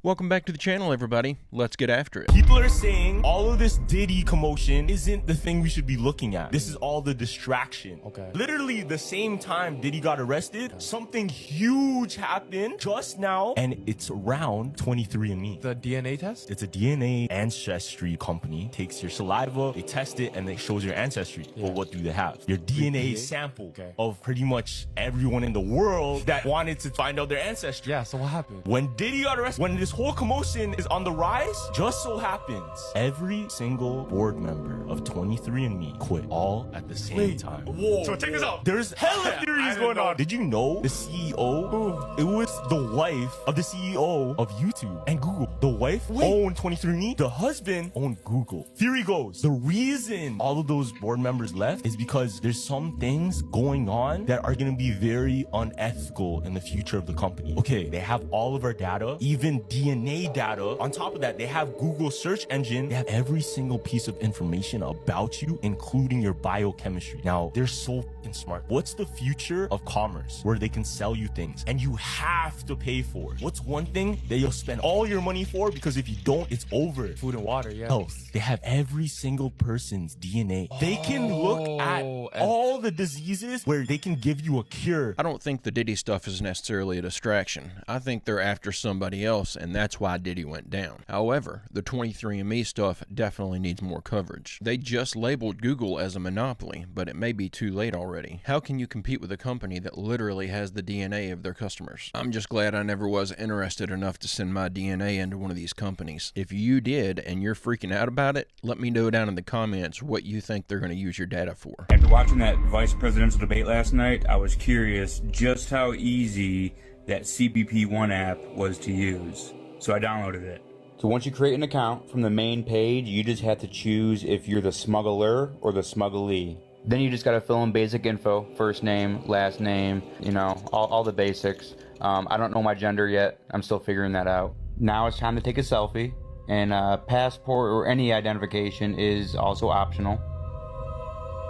Welcome back to the channel, everybody. Let's get after it. People are saying all of this Diddy commotion isn't the thing we should be looking at. This is all the distraction. Okay. Literally the same time Diddy got arrested, something huge happened just now, and it's around 23andMe. The DNA test? It's a DNA ancestry company. Takes your saliva, they test it, and it shows your ancestry. Yeah. Well, what do they have? Your DNA sample of pretty much everyone in the world that wanted to find out their ancestry. Yeah, so what happened? When Diddy got arrested, when this whole commotion is on the rise, just so happens every single board member of 23andMe quit all at the same time. Whoa. So check this out. There's hella theories going on. Did you know the CEO? It was the wife of the CEO of YouTube and Google. The wife owned 23andMe. The husband owned Google. Theory goes, the reason all of those board members left is because there's some things going on that are going to be very unethical in the future of the company. Okay, they have all of our data, even DNA data. On top of that, they have Google search engine. They have every single piece of information about you, including your biochemistry. Now, they're so fucking smart. What's the future of commerce where they can sell you things and you have to pay for it? What's one thing that you'll spend all your money for? Because if you don't, it's over. Food and water, yeah. Health. They have every single person's DNA. They can look at all the diseases where they can give you a cure. I don't think the Diddy stuff is necessarily a distraction. I think they're after somebody else, and that's why Diddy went down. However, the 23andMe stuff definitely needs more coverage. They just labeled Google as a monopoly, but it may be too late already. How can you compete with a company that literally has the DNA of their customers? I'm just glad I never was interested enough to send my DNA into one of these companies. If you did and you're freaking out about it, let me know down in the comments what you think they're going to use your data for. After watching that vice presidential debate last night, I was curious just how easy that CBP One app was to use. So I downloaded it. So once you create an account from the main page, you just have to choose if you're the smuggler or the smugglee. Then you just got to fill in basic info, first name, last name, you know, all the basics. I don't know my gender yet. I'm still figuring that out. Now it's time to take a selfie, and passport or any identification is also optional.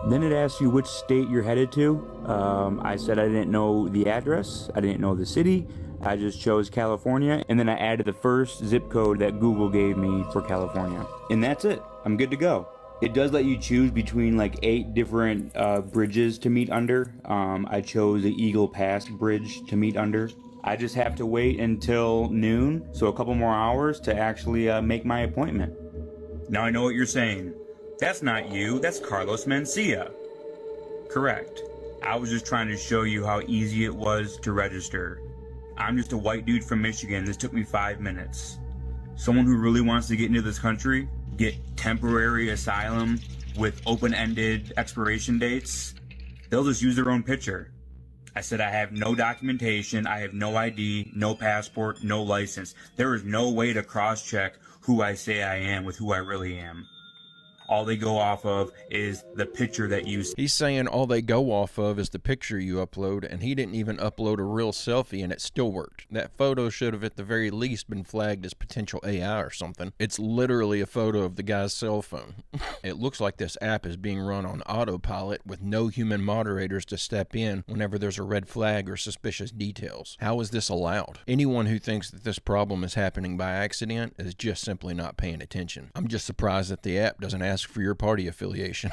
Then it asks you which state you're headed to. I said I didn't know the address, I didn't know the city. I just chose California, and then I added the first zip code that Google gave me for California. And that's it. I'm good to go. It does let you choose between like 8 different bridges to meet under. I chose the Eagle Pass bridge to meet under. I just have to wait until noon, so a couple more hours to actually make my appointment. Now I know what you're saying. That's not you, that's Carlos Mencia. Correct. I was just trying to show you how easy it was to register. I'm just a white dude from Michigan. This took me 5 minutes. Someone who really wants to get into this country, get temporary asylum with open-ended expiration dates, they'll just use their own picture. I said I have no documentation, I have no ID, no passport, no license. There is no way to cross-check who I say I am with who I really am. All they go off of is the picture that you see. He's saying all they go off of is the picture you upload, and he didn't even upload a real selfie and it still worked. That photo should have at the very least been flagged as potential AI or something. It's literally a photo of the guy's cell phone. It looks like this app is being run on autopilot with no human moderators to step in whenever there's a red flag or suspicious details. How is this allowed? Anyone who thinks that this problem is happening by accident is just simply not paying attention. I'm just surprised that the app doesn't ask for your party affiliation.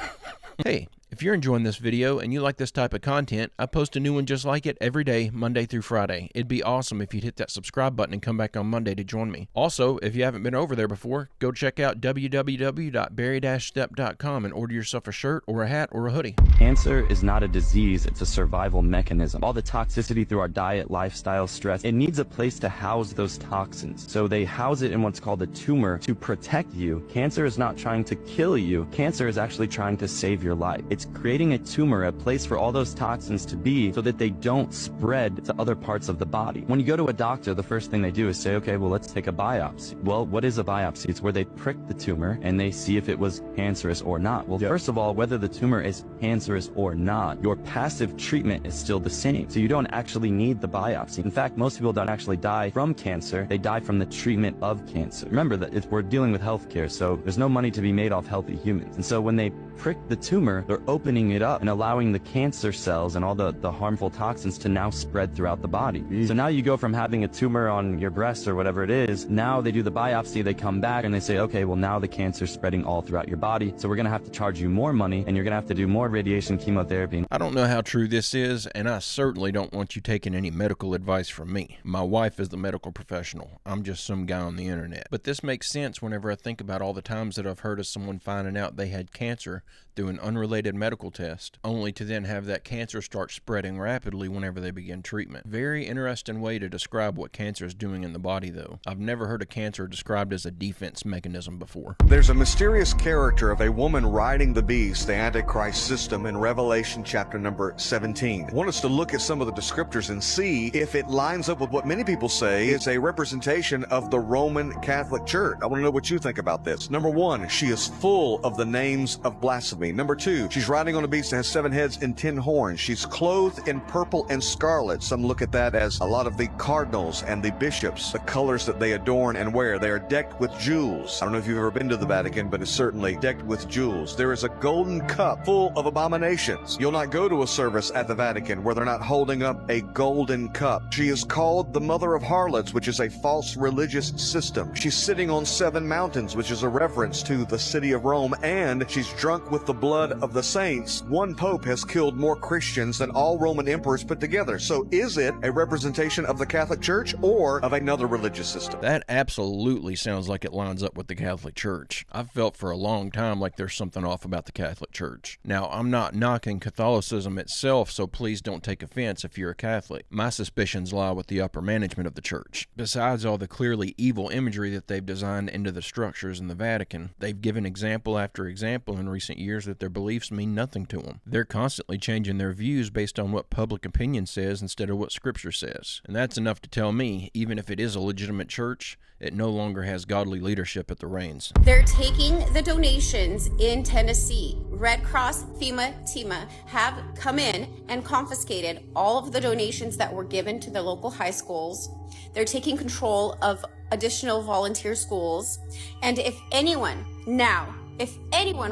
Hey, if you're enjoying this video and you like this type of content, I post a new one just like it every day, Monday through Friday. It'd be awesome if you'd hit that subscribe button and come back on Monday to join me. Also, if you haven't been over there before, go check out www.barry-stepp.com and order yourself a shirt or a hat or a hoodie. Cancer is not a disease, it's a survival mechanism. All the toxicity through our diet, lifestyle, stress, it needs a place to house those toxins. So they house it in what's called a tumor to protect you. Cancer is not trying to kill you. Cancer is actually trying to save your life. It's creating a tumor, a place for all those toxins to be so that they don't spread to other parts of the body. When you go to a doctor, the first thing they do is say, okay, well, let's take a biopsy. Well, what is a biopsy? It's where they prick the tumor and they see if it was cancerous or not. Well, first of all, whether the tumor is cancerous or not, your passive treatment is still the same. So you don't actually need the biopsy. In fact, most people don't actually die from cancer. They die from the treatment of cancer. Remember that we're dealing with healthcare, so there's no money to be made off healthy humans. And so when they prick the tumor, they're opening it up and allowing the cancer cells and all the harmful toxins to now spread throughout the body. So now you go from having a tumor on your breast or whatever it is, now they do the biopsy, they come back and they say, okay, well now the cancer's spreading all throughout your body, so we're gonna have to charge you more money and you're gonna have to do more radiation chemotherapy. I don't know how true this is, and I certainly don't want you taking any medical advice from me. My wife is the medical professional. I'm just some guy on the internet. But this makes sense whenever I think about all the times that I've heard of someone finding out they had cancer through an unrelated medical test, only to then have that cancer start spreading rapidly whenever they begin treatment. Very interesting way to describe what cancer is doing in the body, though. I've never heard of cancer described as a defense mechanism before. There's a mysterious character of a woman riding the beast, the Antichrist system, in Revelation chapter number 17. I want us to look at some of the descriptors and see if it lines up with what many people say is a representation of the Roman Catholic Church. I want to know what you think about this. Number one, she is full of the names of blasphemy. Number two, she's riding on a beast that has 7 heads and 10 horns. She's clothed in purple and scarlet. Some look at that as a lot of the cardinals and the bishops, the colors that they adorn and wear. They are decked with jewels. I don't know if you've ever been to the Vatican, but it's certainly decked with jewels. There is a golden cup full of abominations. You'll not go to a service at the Vatican where they're not holding up a golden cup. She is called the mother of harlots, which is a false religious system. She's sitting on 7 mountains, which is a reference to the city of Rome, and she's drunk with the blood of the saints. One pope has killed more Christians than all Roman emperors put together. So is it a representation of the Catholic Church or of another religious system? That absolutely sounds like it lines up with the Catholic Church. I've felt for a long time like there's something off about the Catholic Church. Now, I'm not knocking Catholicism itself, so please don't take offense if you're a Catholic. My suspicions lie with the upper management of the church. Besides all the clearly evil imagery that they've designed into the structures in the Vatican, they've given example after example in recent years that their beliefs mean nothing to them. They're constantly changing their views based on what public opinion says instead of what Scripture says. And that's enough to tell me, even if it is a legitimate church, it no longer has godly leadership at the reins. They're taking the donations in Tennessee. Red Cross, FEMA, TEMA have come in and confiscated all of the donations that were given to the local high schools. They're taking control of additional volunteer schools. And if anyone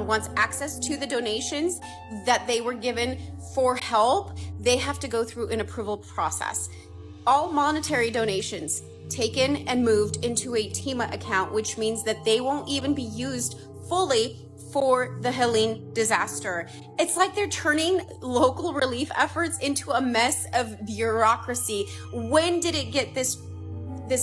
wants access to the donations that they were given for help, they have to go through an approval process. All monetary donations taken and moved into a TEMA account, which means that they won't even be used fully for the Helene disaster. It's like they're turning local relief efforts into a mess of bureaucracy. When did it get this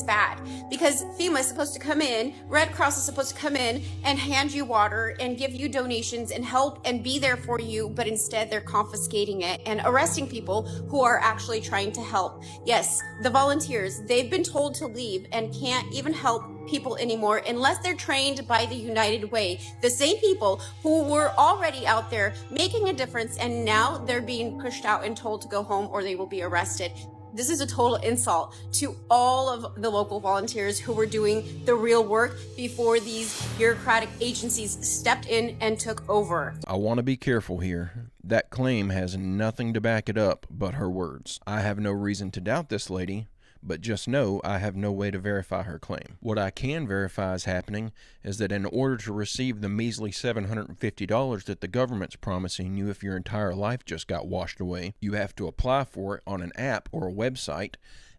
bad? Because FEMA is supposed to come in, Red Cross is supposed to come in and hand you water and give you donations and help and be there for you, but instead they're confiscating it and arresting people who are actually trying to help. Yes, the volunteers, they've been told to leave and can't even help people anymore unless they're trained by the United Way. The same people who were already out there making a difference, and now they're being pushed out and told to go home or they will be arrested. This is a total insult to all of the local volunteers who were doing the real work before these bureaucratic agencies stepped in and took over. I want to be careful here. That claim has nothing to back it up but her words. I have no reason to doubt this lady, but just know I have no way to verify her claim. What I can verify is happening is that in order to receive the measly $750 that the government's promising you if your entire life just got washed away, you have to apply for it on an app or a website.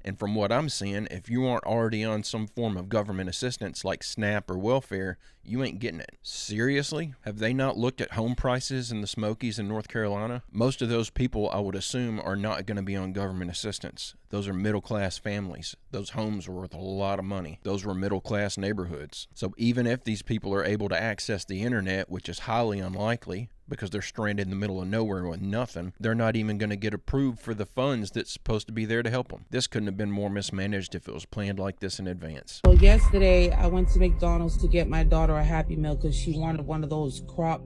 And from what I'm seeing, if you aren't already on some form of government assistance like SNAP or welfare, you ain't getting it. Seriously? Have they not looked at home prices in the Smokies in North Carolina? Most of those people, I would assume, are not going to be on government assistance. Those are middle-class families. Those homes were worth a lot of money. Those were middle-class neighborhoods. So even if these people are able to access the internet, which is highly unlikely, because they're stranded in the middle of nowhere with nothing, they're not even going to get approved for the funds that's supposed to be there to help them. This couldn't have been more mismanaged if it was planned like this in advance. Well, yesterday I went to McDonald's to get my daughter a Happy Meal because she wanted one of those crop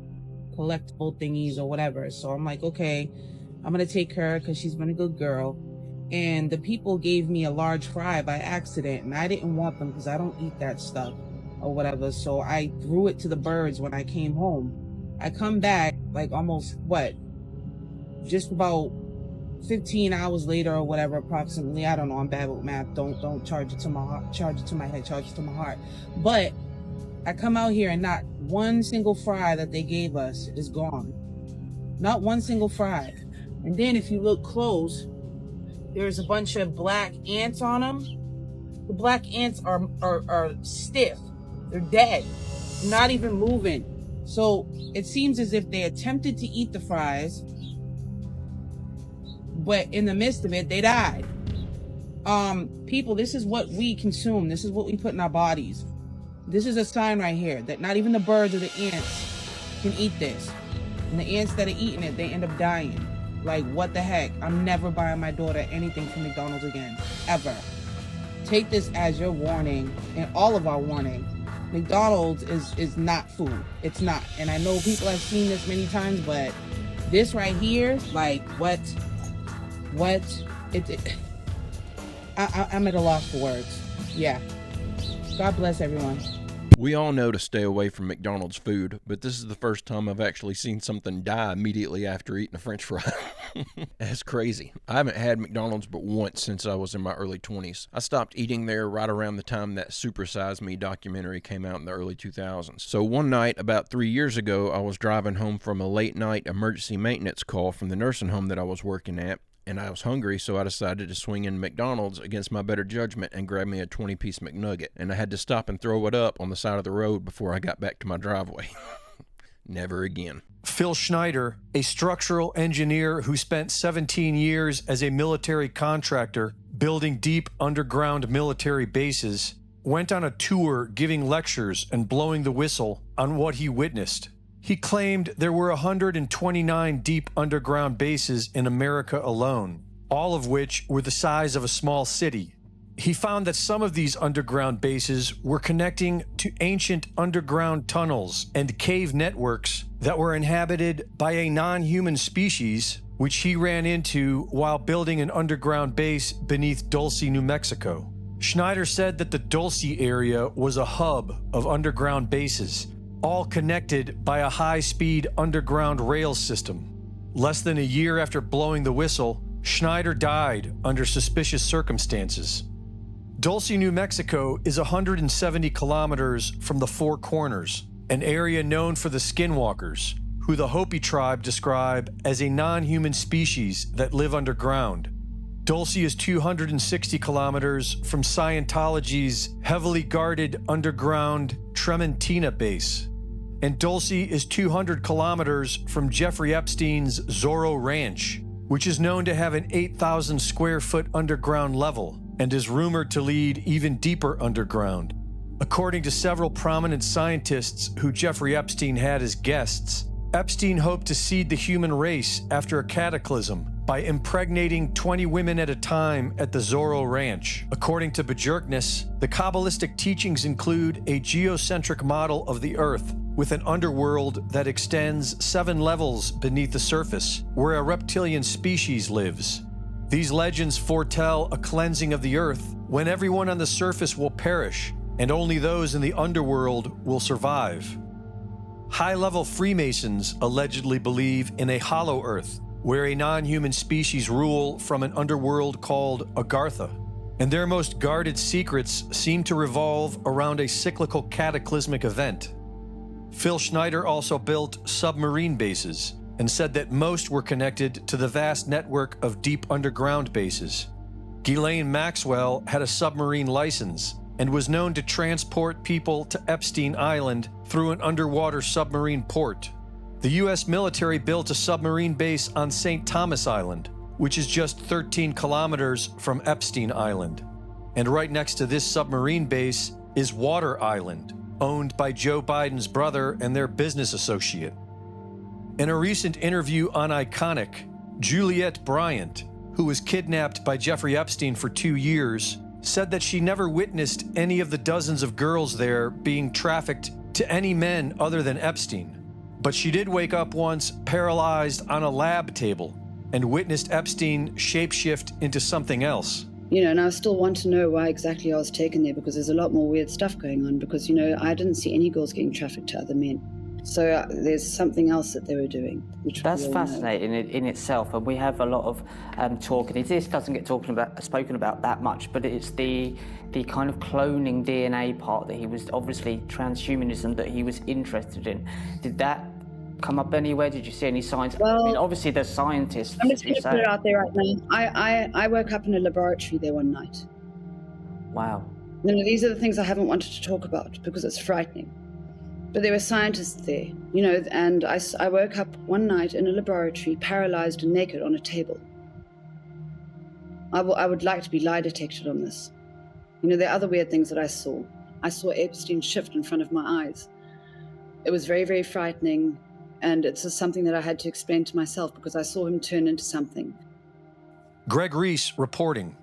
collectible thingies or whatever. So I'm like, okay, I'm going to take her because she's been a good girl. And the people gave me a large fry by accident, and I didn't want them because I don't eat that stuff or whatever. So I threw it to the birds when I came home. I come back like almost just about 15 hours later or whatever, approximately. I don't know, I'm bad with math. Don't charge it to my heart, charge it to my head, charge it to my heart. But I come out here and not one single fry that they gave us is gone. Not one single fry. And then if you look close, there's a bunch of black ants on them. The black ants are stiff. They're dead. Not even moving. So it seems as if they attempted to eat the fries, but in the midst of it, they died. People, this is what we consume. This is what we put in our bodies. This is a sign right here that not even the birds or the ants can eat this. And the ants that are eating it, they end up dying. Like, what the heck? I'm never buying my daughter anything from McDonald's again, ever. Take this as your warning and all of our warning. McDonald's is not food. It's not. And I know people have seen this many times, but this right here, like, what? I'm at a loss for words. Yeah. God bless everyone. We all know to stay away from McDonald's food, but this is the first time I've actually seen something die immediately after eating a French fry. That's crazy. I haven't had McDonald's but once since I was in my early 20s. I stopped eating there right around the time that Super Size Me documentary came out in the early 2000s. So one night, about 3 years ago, I was driving home from a late night emergency maintenance call from the nursing home that I was working at, and I was hungry, so I decided to swing in McDonald's against my better judgment and grab me a 20-piece McNugget. And I had to stop and throw it up on the side of the road before I got back to my driveway. Never again. Phil Schneider, a structural engineer who spent 17 years as a military contractor building deep underground military bases, went on a tour giving lectures and blowing the whistle on what he witnessed. He claimed there were 129 deep underground bases in America alone, all of which were the size of a small city. He found that some of these underground bases were connecting to ancient underground tunnels and cave networks that were inhabited by a non-human species, which he ran into while building an underground base beneath Dulce, New Mexico. Schneider said that the Dulce area was a hub of underground bases, all connected by a high-speed underground rail system. Less than a year after blowing the whistle, Schneider died under suspicious circumstances. Dulce, New Mexico is 170 kilometers from the Four Corners, an area known for the Skinwalkers, who the Hopi tribe describe as a non-human species that live underground. Dulce is 260 kilometers from Scientology's heavily guarded underground Trementina base. And Dulce is 200 kilometers from Jeffrey Epstein's Zorro Ranch, which is known to have an 8,000 square foot underground level and is rumored to lead even deeper underground. According to several prominent scientists who Jeffrey Epstein had as guests, Epstein hoped to seed the human race after a cataclysm by impregnating 20 women at a time at the Zorro Ranch. According to Bureaucracy, the Kabbalistic teachings include a geocentric model of the Earth with an underworld that extends 7 levels beneath the surface, where a reptilian species lives. These legends foretell a cleansing of the Earth when everyone on the surface will perish, and only those in the underworld will survive. High-level Freemasons allegedly believe in a hollow Earth, where a non-human species rule from an underworld called Agartha, and their most guarded secrets seem to revolve around a cyclical cataclysmic event. Phil Schneider also built submarine bases and said that most were connected to the vast network of deep underground bases. Ghislaine Maxwell had a submarine license and was known to transport people to Epstein Island through an underwater submarine port. The U.S. military built a submarine base on St. Thomas Island, which is just 13 kilometers from Epstein Island. And right next to this submarine base is Water Island, owned by Joe Biden's brother and their business associate. In a recent interview on Iconic, Juliette Bryant, who was kidnapped by Jeffrey Epstein for 2 years, said that she never witnessed any of the dozens of girls there being trafficked to any men other than Epstein. But she did wake up once paralyzed on a lab table and witnessed Epstein shapeshift into something else. And I still want to know why exactly I was taken there, because there's a lot more weird stuff going on, because, I didn't see any girls getting trafficked to other men. So there's something else that they were doing. That's fascinating in itself, and we have a lot of talk, and this doesn't get spoken about that much, but it's the kind of cloning DNA part that he was, obviously transhumanism, that he was interested in. Did that come up anywhere? Did you see any signs? Well, I mean, obviously there's scientists. I'm just who going to say put it out there right now. I woke up in a laboratory there one night. Wow. These are the things I haven't wanted to talk about because it's frightening. But there were scientists there, and I woke up one night in a laboratory, paralyzed and naked on a table. I would like to be lie detected on this. There are other weird things that I saw. I saw Epstein shift in front of my eyes. It was very, very frightening, and it's just something that I had to explain to myself because I saw him turn into something. Greg Reese reporting.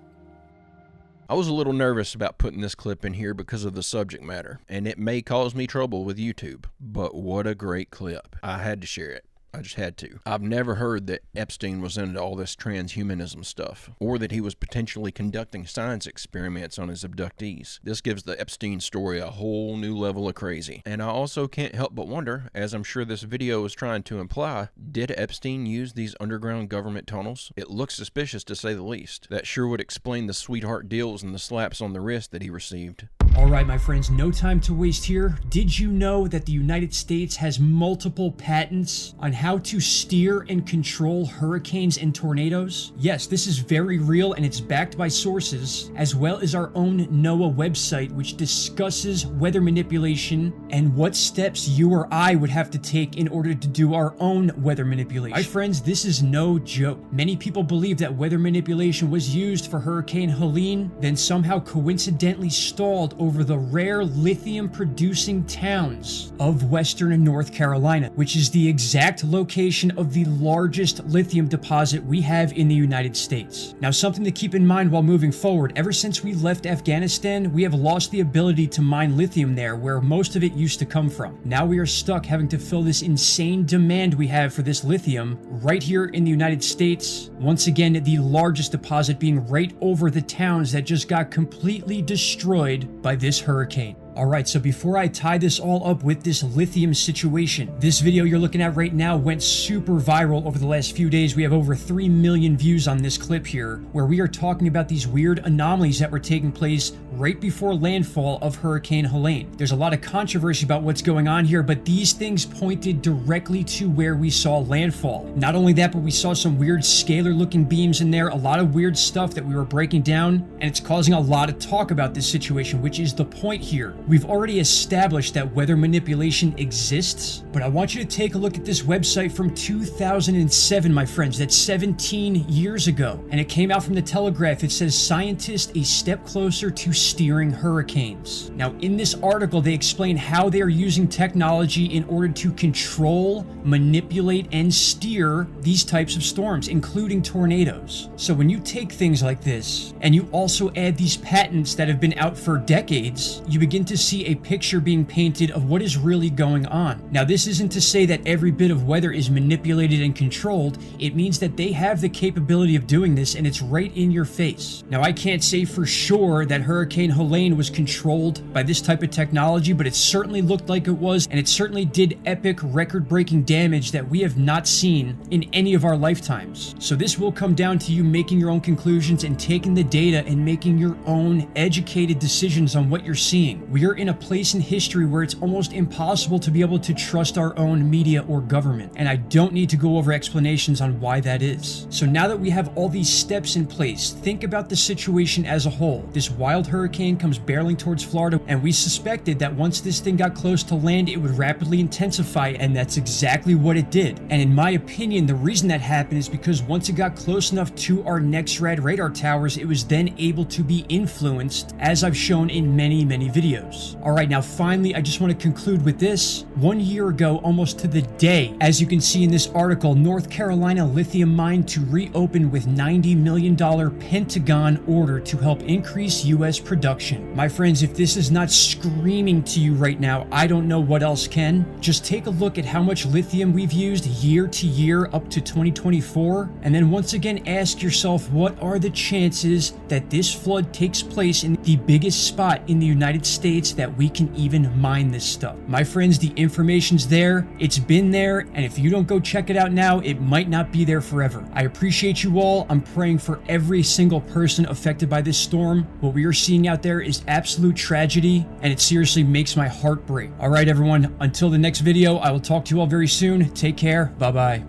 I was a little nervous about putting this clip in here because of the subject matter, and it may cause me trouble with YouTube, but what a great clip. I had to share it. I just had to. I've never heard that Epstein was into all this transhumanism stuff, or that he was potentially conducting science experiments on his abductees. This gives the Epstein story a whole new level of crazy. And I also can't help but wonder, as I'm sure this video is trying to imply, did Epstein use these underground government tunnels? It looks suspicious to say the least. That sure would explain the sweetheart deals and the slaps on the wrist that he received. All right, my friends, no time to waste here. Did you know that the United States has multiple patents on how to steer and control hurricanes and tornadoes? Yes, this is very real and it's backed by sources, as well as our own NOAA website, which discusses weather manipulation and what steps you or I would have to take in order to do our own weather manipulation. My friends, this is no joke. Many people believe that weather manipulation was used for Hurricane Helene, then somehow coincidentally stalled over the rare lithium-producing towns of Western and North Carolina, which is the exact location of the largest lithium deposit we have in the United States. Now, something to keep in mind while moving forward, ever since we left Afghanistan, we have lost the ability to mine lithium there, where most of it used to come from. Now we are stuck having to fill this insane demand we have for this lithium right here in the United States. Once again, the largest deposit being right over the towns that just got completely destroyed by this hurricane. Alright, so before I tie this all up with this lithium situation, this video you're looking at right now went super viral over the last few days. We have over 3 million views on this clip here, where we are talking about these weird anomalies that were taking place right before landfall of Hurricane Helene. There's a lot of controversy about what's going on here, but these things pointed directly to where we saw landfall. Not only that, but we saw some weird scalar looking beams in there, a lot of weird stuff that we were breaking down, and it's causing a lot of talk about this situation, which is the point here. We've already established that weather manipulation exists, but I want you to take a look at this website from 2007, my friends. That's 17 years ago. And it came out from the Telegraph. It says, "Scientists a step closer to steering hurricanes." Now, in this article, they explain how they are using technology in order to control, manipulate, and steer these types of storms, including tornadoes. So when you take things like this, and you also add these patents that have been out for decades, you begin to see a picture being painted of what is really going on. Now, this isn't to say that every bit of weather is manipulated and controlled. It means that they have the capability of doing this, and it's right in your face. Now, I can't say for sure that Hurricane Helene was controlled by this type of technology, but it certainly looked like it was, and it certainly did epic, record-breaking damage that we have not seen in any of our lifetimes. So this will come down to you making your own conclusions and taking the data and making your own educated decisions on what you're seeing. We are in a place in history where it's almost impossible to be able to trust our own media or government, and I don't need to go over explanations on why that is. So now that we have all these steps in place, think about the situation as a whole. This wild hurricane comes barreling towards Florida, and we suspected that once this thing got close to land, it would rapidly intensify, and that's exactly what it did. And in my opinion, the reason that happened is because once it got close enough to our NEXRAD radar towers, it was then able to be influenced, as I've shown in many videos. Alright, now finally, I just want to conclude with this. 1 year ago, almost to the day, as you can see in this article, North Carolina lithium mine to reopen with $90 million Pentagon order to help increase U.S. production. My friends, if this is not screaming to you right now, I don't know what else can. Just take a look at how much lithium we've used year to year up to 2024, and then once again ask yourself, what are the chances that this flood takes place in the biggest spot in the United States that we can even mine this stuff? My friends, the information's there, it's been there, and if you don't go check it out now, it might not be there forever. I appreciate you all. I'm praying for every single person affected by this storm. What we are seeing happening out there is absolute tragedy, and it seriously makes my heart break. All right, everyone, until the next video, I will talk to you all very soon. Take care. Bye-bye.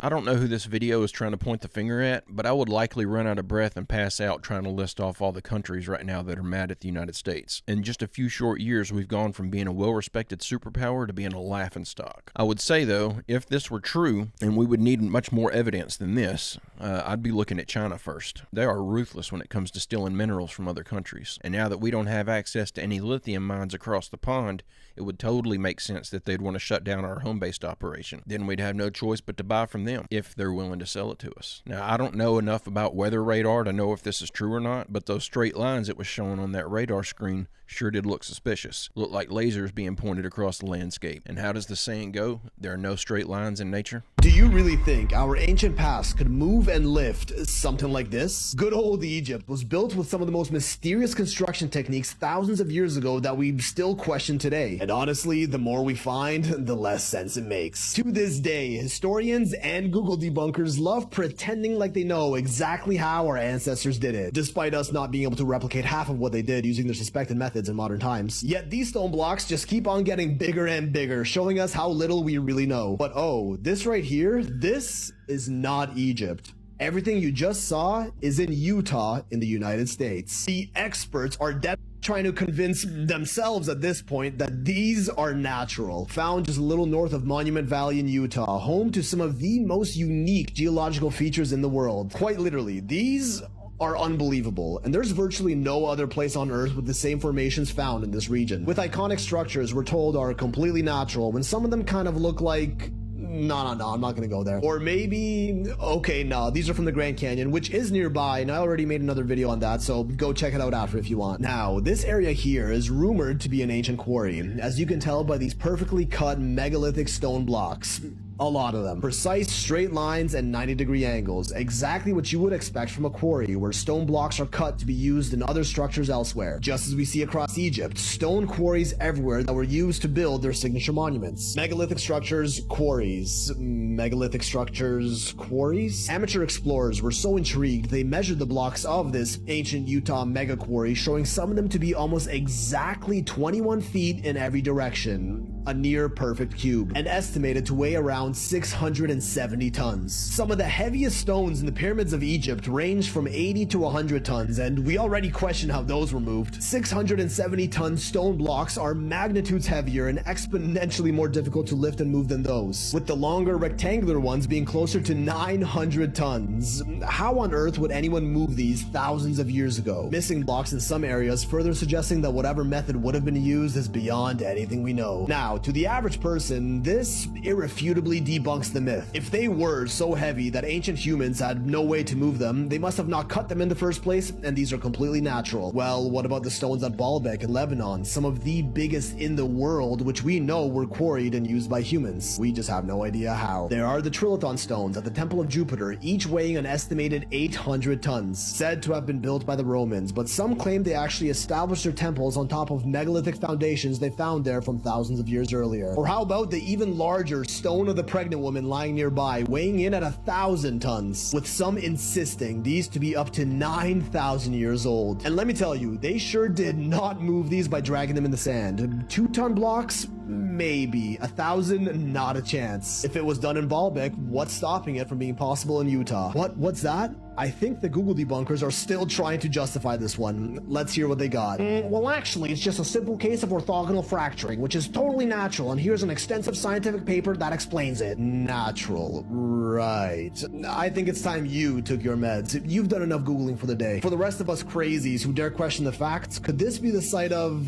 I don't know who this video is trying to point the finger at, but I would likely run out of breath and pass out trying to list off all the countries right now that are mad at the United States. In just a few short years, we've gone from being a well-respected superpower to being a laughingstock. I would say, though, if this were true, and we would need much more evidence than this, I'd be looking at China first. They are ruthless when it comes to stealing minerals from other countries. And now that we don't have access to any lithium mines across the pond, it would totally make sense that they'd want to shut down our home-based operation. Then we'd have no choice but to buy from them, if they're willing to sell it to us. Now, I don't know enough about weather radar to know if this is true or not, but those straight lines it was showing on that radar screen sure did look suspicious. Looked like lasers being pointed across the landscape. And how does the saying go? There are no straight lines in nature? Do you really think our ancient past could move and lift something like this? Good old Egypt was built with some of the most mysterious construction techniques thousands of years ago that we still question today. And honestly, the more we find, the less sense it makes. To this day, historians and Google debunkers love pretending like they know exactly how our ancestors did it, despite us not being able to replicate half of what they did using their suspected methods in modern times. Yet these stone blocks just keep on getting bigger and bigger, showing us how little we really know. But oh, this right here, this is not Egypt. Everything you just saw is in Utah in the United States. The experts are trying to convince themselves at this point that these are natural. Found just a little north of Monument Valley in Utah, home to some of the most unique geological features in the world. Quite literally, these are unbelievable, and there's virtually no other place on Earth with the same formations found in this region. With iconic structures we're told are completely natural, when some of them kind of look like no, I'm not gonna go there. Or maybe, okay, no, these are from the Grand Canyon, which is nearby, and I already made another video on that, so go check it out after if you want. Now, this area here is rumored to be an ancient quarry, as you can tell by these perfectly cut megalithic stone blocks. A lot of them. Precise straight lines and 90-degree angles. Exactly what you would expect from a quarry where stone blocks are cut to be used in other structures elsewhere. Just as we see across Egypt, stone quarries everywhere that were used to build their signature monuments. Megalithic structures, quarries. Megalithic structures, quarries? Amateur explorers were so intrigued they measured the blocks of this ancient Utah mega quarry, showing some of them to be almost exactly 21 feet in every direction. A near perfect cube, and estimated to weigh around 670 tons. Some of the heaviest stones in the pyramids of Egypt ranged from 80 to 100 tons, and we already question how those were moved. 670-ton stone blocks are magnitudes heavier and exponentially more difficult to lift and move than those, with the longer rectangular ones being closer to 900 tons. How on earth would anyone move these thousands of years ago? Missing blocks in some areas, further suggesting that whatever method would have been used is beyond anything we know. Now, to the average person, this irrefutably debunks the myth. If they were so heavy that ancient humans had no way to move them, they must have not cut them in the first place, and these are completely natural. Well, what about the stones at Baalbek in Lebanon, some of the biggest in the world, which we know were quarried and used by humans? We just have no idea how. There are the Trilithon stones at the Temple of Jupiter, each weighing an estimated 800 tons, said to have been built by the Romans, but some claim they actually established their temples on top of megalithic foundations they found there from thousands of years earlier. Or how about the even larger stone of the pregnant woman lying nearby, weighing in at 1,000 tons, with some insisting these to be up to 9,000 years old. And let me tell you, they sure did not move these by dragging them in the sand. 2-ton blocks? Maybe. 1,000? Not a chance. If it was done in Baalbek, what's stopping it from being possible in Utah? What's that? I think the Google debunkers are still trying to justify this one. Let's hear what they got. Well, actually, it's just a simple case of orthogonal fracturing, which is totally natural, and here's an extensive scientific paper that explains it. Natural. Right. I think it's time you took your meds. You've done enough Googling for the day. For the rest of us crazies who dare question the facts, could this be the site of,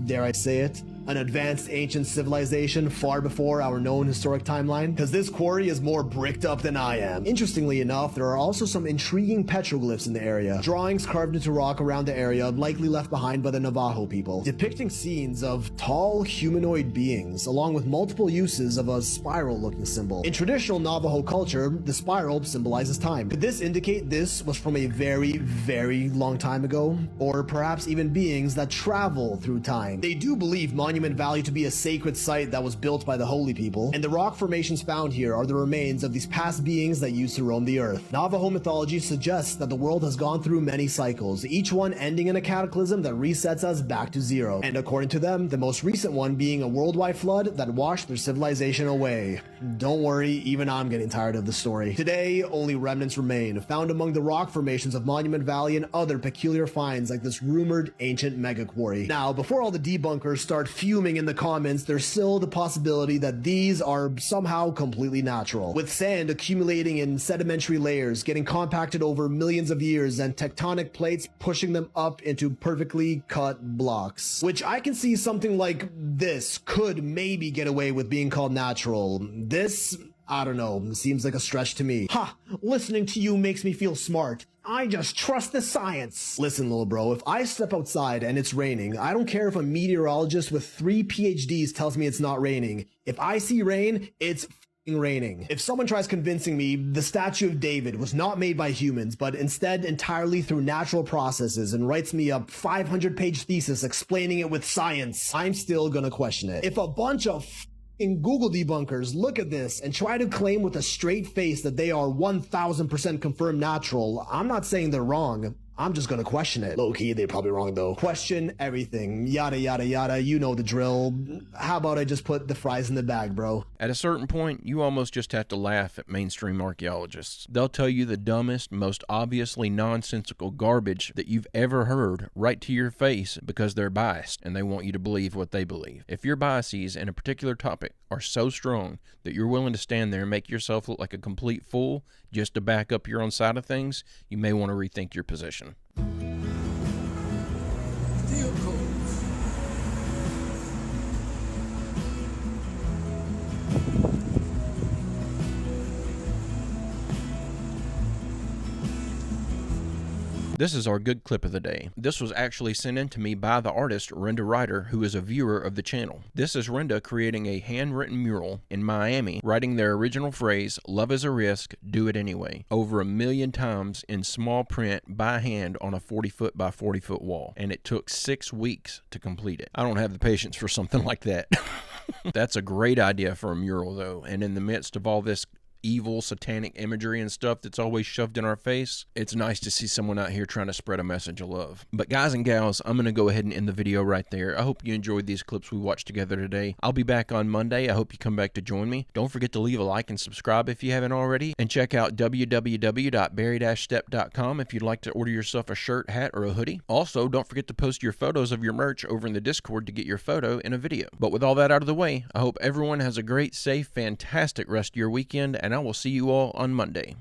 dare I say it, an advanced ancient civilization far before our known historic timeline? Because this quarry is more bricked up than I am. Interestingly enough, there are also some intriguing petroglyphs in the area. Drawings carved into rock around the area, likely left behind by the Navajo people, depicting scenes of tall humanoid beings, along with multiple uses of a spiral-looking symbol. In traditional Navajo culture, the spiral symbolizes time. Could this indicate this was from a very, very long time ago? Or perhaps even beings that travel through time? They do believe monuments Monument Valley to be a sacred site that was built by the holy people, and the rock formations found here are the remains of these past beings that used to roam the earth. Navajo mythology suggests that the world has gone through many cycles, each one ending in a cataclysm that resets us back to zero, and according to them, the most recent one being a worldwide flood that washed their civilization away. Don't worry, even I'm getting tired of the story. Today, only remnants remain, found among the rock formations of Monument Valley and other peculiar finds like this rumored ancient mega quarry. Now, before all the debunkers start fuming in the comments, there's still the possibility that these are somehow completely natural, with sand accumulating in sedimentary layers, getting compacted over millions of years, and tectonic plates pushing them up into perfectly cut blocks. Which I can see something like this could maybe get away with being called natural. This, I don't know, seems like a stretch to me. Ha! Listening to you makes me feel smart. I just trust the science. Listen, little bro, if I step outside and it's raining, I don't care if a meteorologist with 3 PhDs tells me it's not raining. If I see rain, it's raining. If someone tries convincing me the Statue of David was not made by humans, but instead entirely through natural processes, and writes me a 500-page thesis explaining it with science, I'm still gonna question it. If a bunch of Google debunkers look at this and try to claim with a straight face that they are 1000% confirmed natural, I'm not saying they're wrong. I'm just gonna question it. Low-key, they're probably wrong though. Question everything. Yada yada yada, you know the drill. How about I just put the fries in the bag, bro? At a certain point, you almost just have to laugh at mainstream archaeologists. They'll tell you the dumbest, most obviously nonsensical garbage that you've ever heard right to your face because they're biased and they want you to believe what they believe. If your biases in a particular topic are so strong that you're willing to stand there and make yourself look like a complete fool just to back up your own side of things, you may want to rethink your position. This is our good clip of the day. This was actually sent in to me by the artist Renda Ryder, who is a viewer of the channel. This is Renda creating a handwritten mural in Miami, writing their original phrase, "Love is a risk, do it anyway," over 1 million times in small print by hand on a 40-foot by 40-foot wall. And it took 6 weeks to complete it. I don't have the patience for something like that. That's a great idea for a mural though, and in the midst of all this evil satanic imagery and stuff that's always shoved in our face, it's nice to see someone out here trying to spread a message of love. But guys and gals, I'm gonna go ahead and end the video right there. I hope you enjoyed these clips we watched together today. I'll be back on Monday. I hope you come back to join me. Don't forget to leave a like and subscribe if you haven't already, and check out www.barry-stepp.com if you'd like to order yourself a shirt, hat, or a hoodie. Also, don't forget to post your photos of your merch over in the Discord to get your photo in a video. But with all that out of the way, I hope everyone has a great, safe, fantastic rest of your weekend, and I will see you all on Monday.